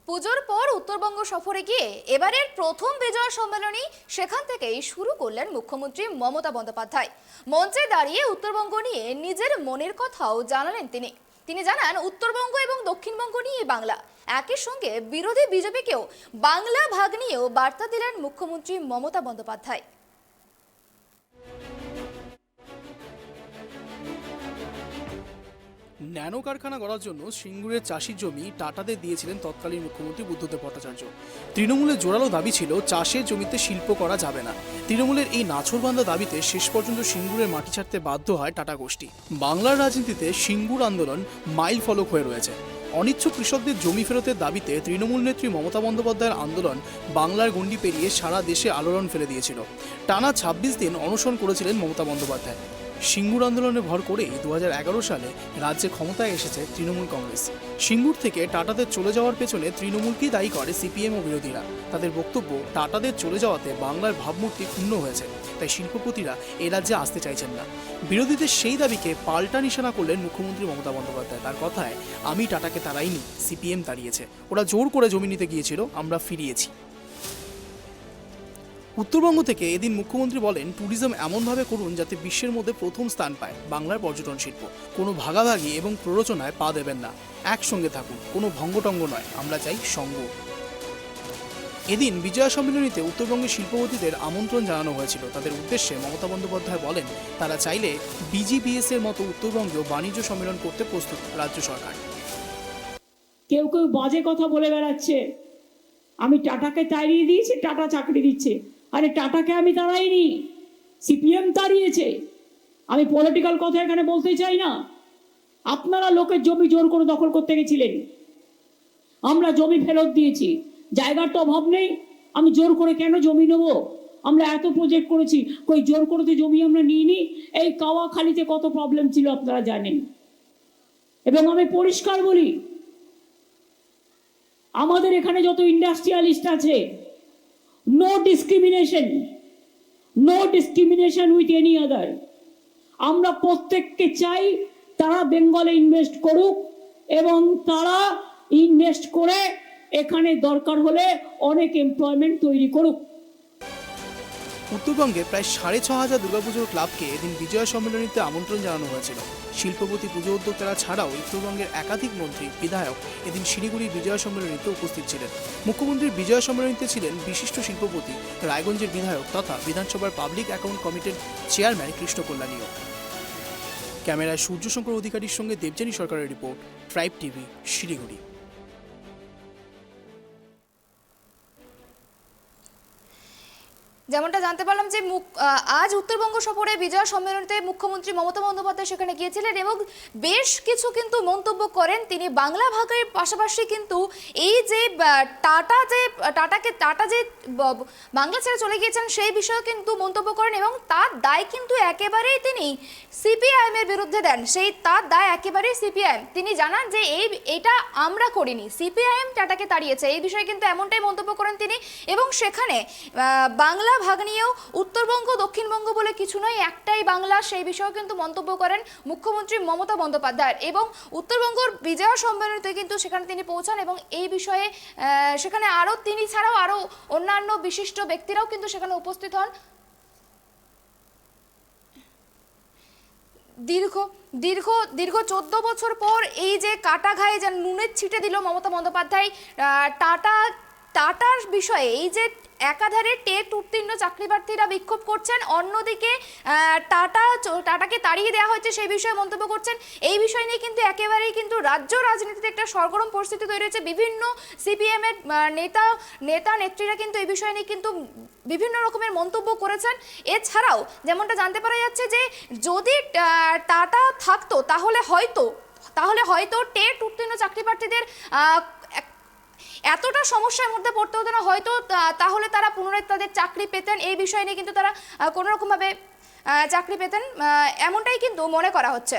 পুজোর পর উত্তরবঙ্গ সফরে গিয়ে এবারের প্রথম বিজয় সম্মেলনী সেখান থেকেই শুরু করলেন মুখ্যমন্ত্রী মমতা বন্দ্যোপাধ্যায়। মঞ্চে দাঁড়িয়ে উত্তরবঙ্গ নিয়ে নিজের মনের কথাও জানালেন তিনি জানান, উত্তরবঙ্গ এবং দক্ষিণবঙ্গ নিয়ে বাংলা, একই সঙ্গে বিরোধী বিজেপিকেও বাংলা ভাগ নিয়েও বার্তা দিলেন মুখ্যমন্ত্রী মমতা বন্দ্যোপাধ্যায়। ন্যানো কারখানা গড়ার জন্য সিঙ্গুরের চাষির জমি টাটাদের দিয়েছিলেন তৎকালীন মুখ্যমন্ত্রী বুদ্ধদেব ভট্টাচার্য। তৃণমূলের জোরালো দাবি ছিল চাষের জমিতে শিল্প করা যাবে না। তৃণমূলের এই নাছোড়বান্ধা দাবিতে শেষ পর্যন্ত সিঙ্গুরের মাটি ছাড়তে বাধ্য হয় টাটা গোষ্ঠী। বাংলার রাজনীতিতে সিঙ্গুর আন্দোলন মাইল ফলক হয়ে রয়েছে। অনিচ্ছুক কৃষকদের জমি ফেরতের দাবিতে তৃণমূল নেত্রী মমতা বন্দ্যোপাধ্যায়ের আন্দোলন বাংলার গণ্ডি পেরিয়ে সারা দেশে আলোড়ন ফেলে দিয়েছিল। টানা ২৬ দিন অনশন করেছিলেন মমতা বন্দ্যোপাধ্যায়। সিঙ্গুর আন্দোলনে ভর করেই ২০১১ সালে রাজ্যে ক্ষমতায় এসেছে তৃণমূল কংগ্রেস। সিঙ্গুর থেকে টাটাদের চলে যাওয়ার পেছনে তৃণমূলকেই দায়ী করে সিপিএম ও বিরোধীরা। তাদের বক্তব্য, টাটাদের চলে যাওয়াতে বাংলার ভাবমূর্তি ক্ষুণ্ণ হয়েছে, তাই শিল্পপতিরা এ রাজ্যে আসতে চাইছেন না। বিরোধীদের সেই দাবিকে পাল্টা নিশানা করলেন মুখ্যমন্ত্রী মমতা বন্দ্যোপাধ্যায়। তার কথায়, আমি টাটাকে তাড়াইনি, সিপিএম তাড়িয়েছে। ওরা জোর করে জমি নিতে গিয়েছিল, আমরা ফিরিয়েছি। উত্তরবঙ্গ থেকে এদিন মুখ্যমন্ত্রী বলেন, ট্যুরিজম এমনভাবে করুন যাতে বিশ্বের মধ্যে প্রথম স্থান পায় বাংলার পর্যটন শিল্প। কোনো ভাগাভাগি এবং প্ররোচনায় পা দেবেন না, একসঙ্গে থাকুন, কোনো ভঙ্গটঙ্গ নয়, আমরা চাই সঙ্গ। এদিন বিজয়া সম্মেলনীতে উত্তরবঙ্গের শিল্পপতিদের আমন্ত্রণ জানানো হয়েছিল। তাদের উদ্দেশ্যে মমতা বন্দ্যোপাধ্যায় বলেন, তারা চাইলে বিজিবিএস এর মতো উত্তরবঙ্গেও বাণিজ্য সম্মেলন করতে প্রস্তুত রাজ্য সরকার। কেউ কেউ বাজে কথা বলে বেড়াচ্ছে, আমি টাটাকে তাড়িয়ে দিয়েছি, টাটা চাকরি দিচ্ছে। আরে টাটাকে আমি তাড়াইনি, সিপিএম তাড়িয়েছে। আমি পলিটিক্যাল কথা এখানে বলতে চাই না। আপনারা লোকের জমি জোর করে দখল করতে গেছিলেন, আমরা জমি ফেরত দিয়েছি। জায়গার তো অভাব নেই, আমি জোর করে কেন জমি নেবো? আমরা এত প্রজেক্ট করেছি, কই জোর করে তো জমি আমরা নিইনি। এই কাওয়াখালীতে কত প্রবলেম ছিল আপনারা জানেন। এবং আমি পরিষ্কার বলি, আমাদের এখানে যত ইন্ডাস্ট্রিয়ালিস্ট আছে, no discrimination with any other. আমরা প্রত্যেককে চাই তারা বেঙ্গলে ইনভেস্ট করুক এবং তারা ইনভেস্ট করে এখানে দরকার হলে অনেক এমপ্লয়মেন্ট তৈরি করুক। উত্তরবঙ্গে প্রায় ৬,৫০০ দুর্গাপুজোর ক্লাবকে এদিন বিজয়া সম্মেলনীতে আমন্ত্রণ জানানো হয়েছিল। শিল্পপতি, পুজো উদ্যোক্তারা ছাড়াও উত্তরবঙ্গের একাধিক মন্ত্রী, বিধায়ক এদিন শিলিগুড়ির বিজয়া সম্মেলনীতে উপস্থিত ছিলেন। মুখ্যমন্ত্রীর বিজয়া সম্মেলনীতে ছিলেন বিশিষ্ট শিল্পপতি, রায়গঞ্জের বিধায়ক তথা বিধানসভার পাবলিক অ্যাকাউন্ট কমিটির চেয়ারম্যান কৃষ্ণ কল্যাণীও। ক্যামেরায় সূর্যশঙ্কর অধিকারীর সঙ্গে দেবযানী সরকারের রিপোর্ট, ট্রাইব টিভি, শিলিগুড়ি। যেমনটা জানতে পারলাম যে আজ উত্তরবঙ্গ সফরে বিজয় সম্মেলনীতে মুখ্যমন্ত্রী মমতা বন্দ্যোপাধ্যায় সেখানে গিয়েছিলেন এবং বেশ কিছু কিন্তু মন্তব্য করেন তিনি। বাংলা ভাগের পাশাপাশি কিন্তু এই যে টাটা যে বাংলা ছেড়ে চলে গিয়েছেন সেই বিষয়ে কিন্তু মন্তব্য করেন এবং তার দায় কিন্তু একেবারেই তিনি সিপিআইএম এর বিরুদ্ধে দেন। তার দায় একেবারেই সিপিআইএম। তিনি জানান যে এটা আমরা করিনি, সিপিআইএম টাটাকে তাড়িয়েছে। এই বিষয়ে কিন্তু এমনটাই মন্তব্য করেন তিনি এবং সেখানে বাংলা ভাগ নিয়েও উত্তরবঙ্গ দক্ষিণবঙ্গ বলে কিছু নয়, একটাই বাংলা, সেই বিষয়েও কিন্তু মন্তব্য করেন মুখ্যমন্ত্রী মমতা বন্দ্যোপাধ্যায়। এবং উত্তরবঙ্গর বিজয়া সম্মেলনীতে কিন্তু সেখানে তিনি পৌঁছান এবং এই বিষয়ে সেখানে তিনি ছাড়াও আরো অন্যান্য বিশিষ্ট ব্যক্তিরাও কিন্তু সেখানে উপস্থিত হন। দীর্ঘ 14 বছর পর এই যে কাটা ঘায়ে যে নুনের ছিটে দিল মমতা বন্দ্যোপাধ্যায় টাটার বিষয়ে। এই যে একাধারে টেট উত্তীর্ণ চাকরি প্রার্থীরা বিক্ষোভ করছেন, অন্যদিকে টাটাকে তাড়িয়ে দেওয়া হয়েছে সেই বিষয়ে মন্তব্য করছেন। এই বিষয় নিয়ে কিন্তু একেবারেই কিন্তু রাজ্য রাজনীতিতে একটা সরগরম পরিস্থিতি তৈরি হয়েছে। বিভিন্ন সিপিএম এর নেতা নেত্রীরা কিন্তু এই বিষয় নিয়ে কিন্তু বিভিন্ন রকমের মন্তব্য করেছেন। এছাড়াও যেমনটা জানতে পারা যাচ্ছে যে যদি টাটা থাকতো তাহলে হয়তো টেট উত্তীর্ণ চাকরি প্রার্থীদের এতটা সমস্যার মধ্যে পড়তে হতো না, হয়তো তাহলে তারা পুনরায় তাদের চাকরি পেতেন। এই বিষয় নিয়ে কিন্তু তারা কোনো রকমভাবে চাকরি পেতেন, এমনটাই কিন্তু মনে করা হচ্ছে।